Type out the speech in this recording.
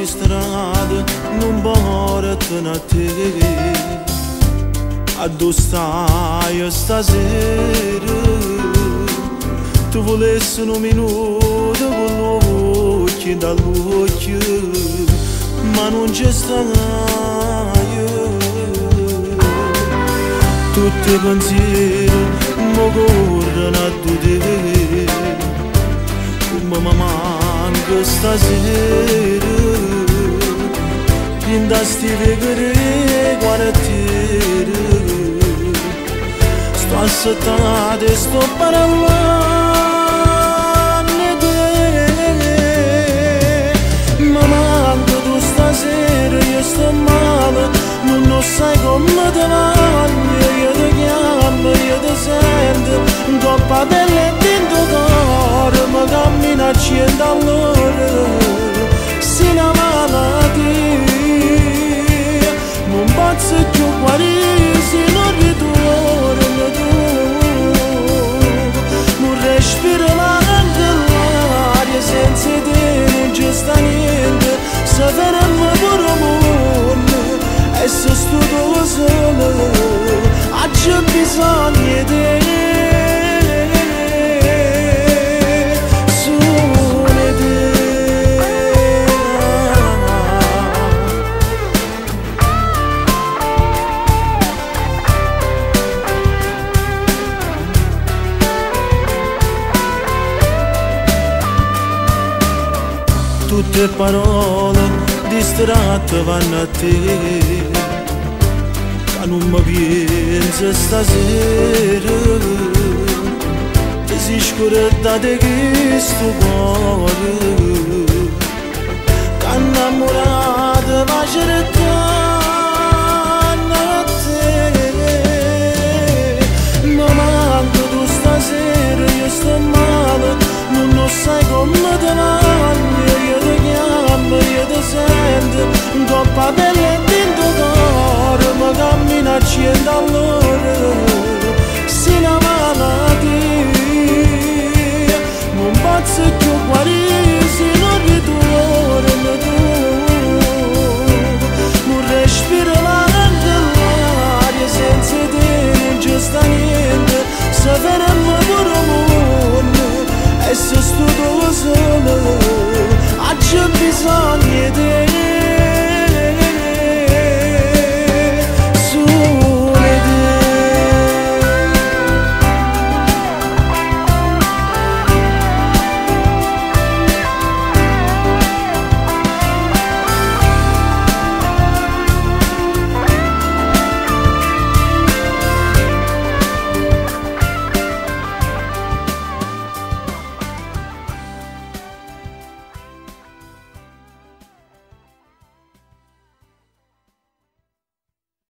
di strada non porta a te. A dove stai stasera? Tu volessi un minuto con l'occhio dall'occhio, ma non c'è stai. Tutti i pensieri mi corrono a te, come mi manca stasera. In da sti veghere quartiere sto aspettando e sto parlando di te. Ma manca tu stasera, io sto male, non sai come te va. Io ti chiamo, io ti sento, un coppa pelle e dentro cuore, ma cammina a 100 all'ora, si la malattia. Non posso più guarire se non ritorno tu. Non respiro neanche l'aria, senza te non ci sta niente. Se fermo pure il mondo e se sto solo, ho bisogno di te. Tutte parole distratte vanno a te, che non mi pensi stasera. Ti sei scordata che sto cuore, che innamorato va cercando a te. Ma manco tu stasera, io sto male, non sai come te va. Io ti sento, un coppa pelle e dentro cuore, ma cammina a 100 all'ora, si la malattia. Non posso più guarire se non ritorno tu. Non respiro neanche l'aria, senza te non ci sta niente. Se fermo pure il mondo e se sto solo, ho bisogno di te.